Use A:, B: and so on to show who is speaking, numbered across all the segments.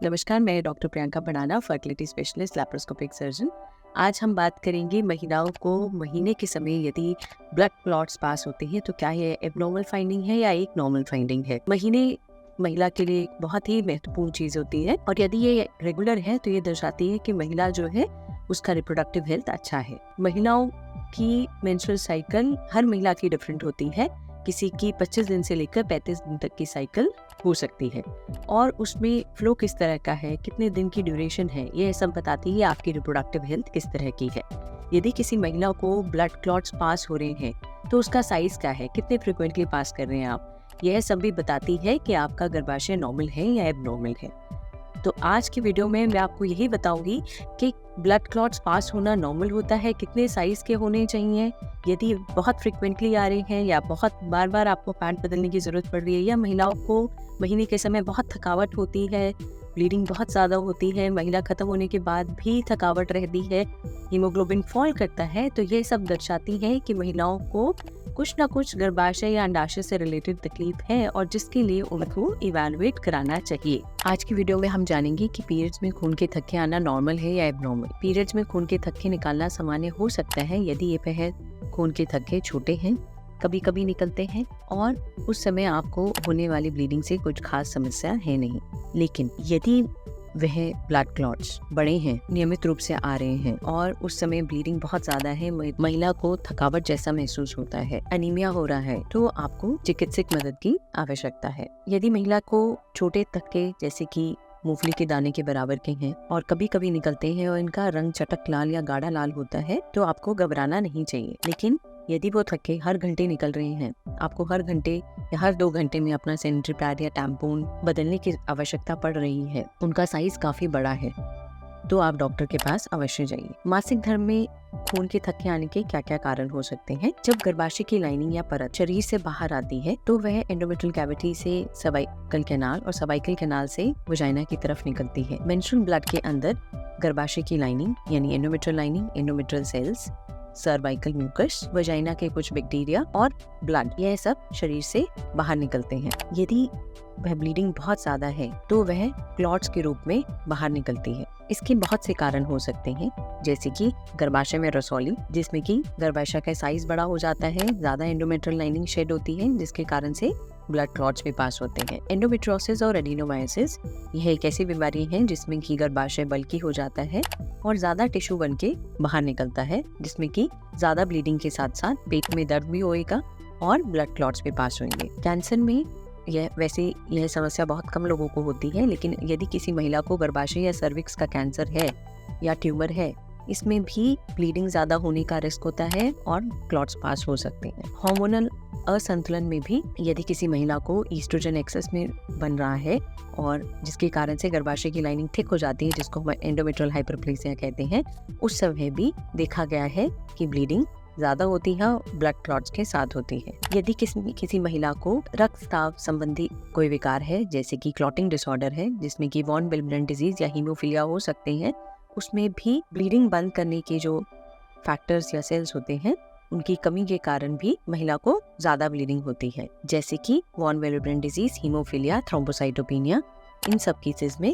A: नमस्कार, मैं डॉक्टर प्रियंका बनाना, fertility specialist, laparoscopic surgeon. आज हम बात करेंगे महिलाओं को महीने के समय यदि ब्लड क्लॉट्स पास होते हैं तो क्या ये एबनॉर्मल फाइंडिंग है या एक नॉर्मल फाइंडिंग है। महीने महिला के लिए एक बहुत ही महत्वपूर्ण चीज होती है और यदि ये रेगुलर है तो ये दर्शाती है कि महिला जो है उसका रिप्रोडक्टिव हेल्थ अच्छा है। महिलाओं की मेंस्ट्रुअल साइकिल हर महिला की डिफरेंट होती है। किसी की 25 दिन से लेकर 35 दिन तक की साइकिल हो सकती है और उसमें फ्लो किस तरह का है, कितने दिन की ड्यूरेशन है, ये सब बताती है आपकी रिप्रोडक्टिव हेल्थ किस तरह की है। यदि किसी महिला को ब्लड क्लॉट्स पास हो रहे हैं तो उसका साइज क्या है, कितने फ्रिक्वेंटली पास कर रहे हैं आप, यह सब भी बताती है कि आपका गर्भाशय नॉर्मल है या एबनॉर्मल है। तो आज की वीडियो में मैं आपको यही बताऊंगी कि ब्लड क्लॉट्स पास होना नॉर्मल होता है, कितने साइज के होने चाहिए, यदि बहुत फ्रिक्वेंटली आ रहे हैं या बहुत बार बार आपको पैड बदलने की जरूरत पड़ रही है, या महिलाओं को महीने के समय बहुत थकावट होती है, ब्लीडिंग बहुत ज़्यादा होती है, महिला खत्म होने के बाद भी थकावट रहती है, हीमोग्लोबिन फॉल करता है, तो ये सब दर्शाती है कि महिलाओं को कुछ ना कुछ गर्भाशय या अंडाशय से रिलेटेड तकलीफ है और जिसके लिए उनको इवैल्यूएट कराना चाहिए। आज की वीडियो में हम जानेंगे कि पीरियड्स में खून के थक्के आना नॉर्मल है या एबनॉर्मल। पीरियड्स में खून के थक्के निकालना सामान्य हो सकता है यदि ये पहले खून के थक्के छोटे हैं, कभी कभी निकलते हैं और उस समय आपको होने वाली ब्लीडिंग से कुछ खास समस्या है नहीं। लेकिन यदि वह ब्लड क्लॉट्स बड़े हैं, नियमित रूप से आ रहे हैं और उस समय ब्लीडिंग बहुत ज्यादा है, महिला को थकावट जैसा महसूस होता है, अनीमिया हो रहा है, तो आपको चिकित्सक मदद की आवश्यकता है। यदि महिला को छोटे थक्के जैसे कि मूंगफली के दाने के बराबर के हैं और कभी कभी निकलते हैं और इनका रंग चटक लाल या गाढ़ा लाल होता है तो आपको घबराना नहीं चाहिए। लेकिन यदि वो थक्के हर घंटे निकल रहे हैं, आपको हर घंटे या हर 2 घंटे में अपना सैनिटरी पैड या टैम्पून बदलने की आवश्यकता पड़ रही है, उनका साइज काफी बड़ा है, तो आप डॉक्टर के पास अवश्य जाइए। मासिक धर्म में खून के थक्के आने के क्या क्या कारण हो सकते हैं। जब गर्भाशय की लाइनिंग या परत शरीर से बाहर आती है तो वह एंडोमेट्रियल कैविटी से सर्वाइकल कैनाल और सर्वाइकल कैनाल से वजाइना की तरफ निकलती है। मेंस्ट्रुअल ब्लड के अंदर गर्भाशय की लाइनिंग यानी endometrial lining, endometrial cells, cervical mucus, vagina के कुछ बैक्टीरिया और ब्लड, यह सब शरीर से बाहर निकलते हैं। यदि वह ब्लीडिंग बहुत ज्यादा है तो वह क्लॉट्स के रूप में बाहर निकलती है। इसके बहुत से कारण हो सकते हैं, जैसे कि गर्भाशय में रसौली, जिसमें कि गर्भाशय का साइज बड़ा हो जाता है, ज्यादा एंडोमेट्रियल लाइनिंग शेड होती है जिसके कारण से ब्लड क्लॉट्स भी पास होते हैं। एंडोमेट्रियोसिस और एडिनोमायोसिस यह एक ऐसी बीमारी है जिसमें कि गर्भाशय बल्की हो जाता है और ज्यादा टिश्यू बन के बाहर निकलता है, जिसमें कि ज्यादा ब्लीडिंग के साथ साथ पेट में दर्द भी होएगा और ब्लड क्लॉट्स भी पास होंगे। कैंसर में यह समस्या बहुत कम लोगों को होती है, लेकिन यदि किसी महिला को गर्भाशय या सर्विक्स का कैंसर है या ट्यूमर है, इसमें भी ब्लीडिंग ज्यादा होने का रिस्क होता है और क्लॉट्स पास हो सकते हैं। हार्मोनल असंतुलन में भी यदि किसी महिला को ईस्ट्रोजन एक्सेस में बन रहा है और जिसके कारण से गर्भाशय की लाइनिंग थिक हो जाती है, जिसको हम एंडोमेट्रियल हाइपरप्लेसिया कहते हैं, उस समय भी देखा गया है कि ब्लीडिंग ज्यादा होती है, ब्लड क्लॉट्स के साथ होती है। यदि किसी महिला को रक्तस्राव संबंधी कोई विकार है, जैसे कि क्लॉटिंग डिसऑर्डर है, जिसमें कि वॉन विल्सन डिजीज या हीमोफीलिया हो सकते हैं, उसमें भी ब्लीडिंग बंद करने के जो फैक्टर्स या सेल्स होते हैं उनकी कमी के कारण भी महिला को ज्यादा ब्लीडिंग होती है, जैसे कि von Wilson disease, haemophilia, thrombocytopenia. इन सब केसेस में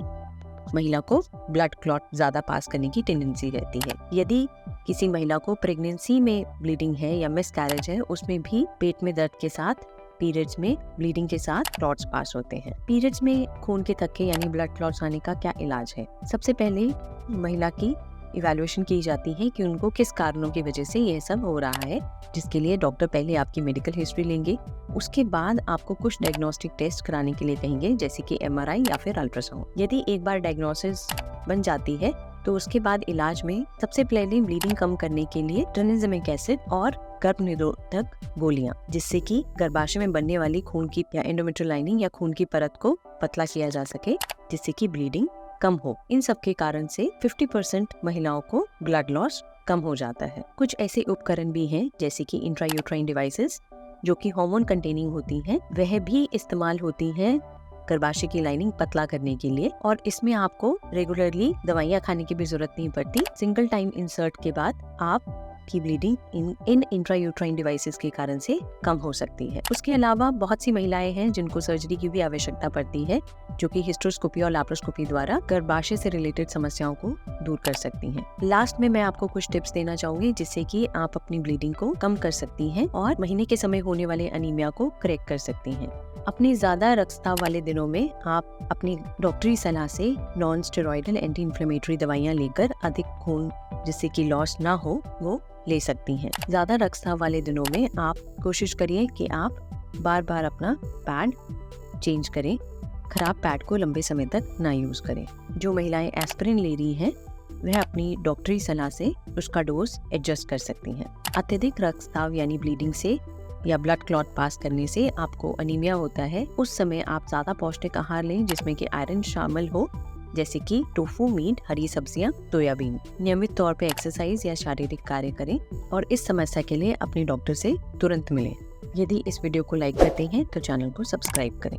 A: महिला को ब्लड क्लॉट ज्यादा पास करने की टेंडेंसी रहती है। यदि किसी महिला को प्रेगनेंसी में ब्लीडिंग है या मिसकैरेज है, उसमें भी पेट में दर्द के साथ पीरियड्स में ब्लीडिंग के साथ क्लॉट्स पास होते हैं। पीरियड्स में खून के थक्के यानी ब्लड क्लॉट्स आने का क्या इलाज है। सबसे पहले महिला की इवैल्यूएशन की जाती है कि उनको किस कारणों की वजह से यह सब हो रहा है, जिसके लिए डॉक्टर पहले आपकी मेडिकल हिस्ट्री लेंगे। उसके बाद आपको कुछ डायग्नोस्टिक टेस्ट कराने के लिए कहेंगे, जैसे कि MRI या फिर अल्ट्रासाउंड। यदि एक बार डायग्नोसिस बन जाती है तो उसके बाद इलाज में सबसे पहले ब्लीडिंग कम करने के लिए ट्राइनेजेमिक एसिड और गर्भ निरोधक गोलियां, जिससे कि गर्भाशय में बनने वाली खून की या एंडोमेट्रियल लाइनिंग या खून की परत को पतला किया जा सके, जिससे कि ब्लीडिंग कम हो। इन सब के कारण से 50% महिलाओं को ब्लड लॉस कम हो जाता है। कुछ ऐसे उपकरण भी हैं, जैसे कि इंट्रायूट्राइन डिवाइसेस, जो कि हार्मोन कंटेनिंग होती हैं, वह भी इस्तेमाल होती हैं गर्भाशय की लाइनिंग पतला करने के लिए, और इसमें आपको रेगुलरली दवाइयाँ खाने की भी जरूरत नहीं पड़ती। सिंगल टाइम इंसर्ट के बाद आप आपकी ब्लीडिंग इन इंट्रायूट्राइन डिवाइसेस के कारण से कम हो सकती है। उसके अलावा बहुत सी महिलाएं हैं जिनको सर्जरी की भी आवश्यकता पड़ती है, जो कि हिस्ट्रोस्कोपी और लैप्रोस्कोपी द्वारा गर्भाशय से रिलेटेड समस्याओं को दूर कर सकती हैं। लास्ट में मैं आपको कुछ टिप्स देना चाहूंगी जिससे कि आप अपनी ब्लीडिंग को कम कर सकती हैं और महीने के समय होने वाले अनीमिया को करेक्ट कर सकती हैं। अपने ज्यादा रक्तस्राव वाले दिनों में आप अपनी डॉक्टरी सलाह से नॉन स्टेरॉइडल एंटी इन्फ्लेमेटरी दवाइयां लेकर अधिक खून जिससे कि लॉस ना हो वो ले सकती हैं। ज्यादा रक्तस्राव वाले दिनों में आप कोशिश करिए कि आप बार बार अपना पैड चेंज करें, खराब पैड को लंबे समय तक ना यूज करें। जो महिलाएं एस्पिरिन ले रही हैं वह अपनी डॉक्टरी सलाह से उसका डोज एडजस्ट कर सकती हैं। अत्यधिक रक्तस्राव यानी ब्लीडिंग से या ब्लड क्लॉट पास करने से आपको अनीमिया होता है, उस समय आप ज्यादा पौष्टिक आहार लें जिसमें कि आयरन शामिल हो, जैसे कि टोफू, मीट, हरी सब्जियां, सोयाबीन। नियमित तौर पे एक्सरसाइज या शारीरिक कार्य करें और इस समस्या के लिए अपने डॉक्टर से तुरंत मिलें। यदि इस वीडियो को लाइक करते हैं तो चैनल को सब्सक्राइब करें।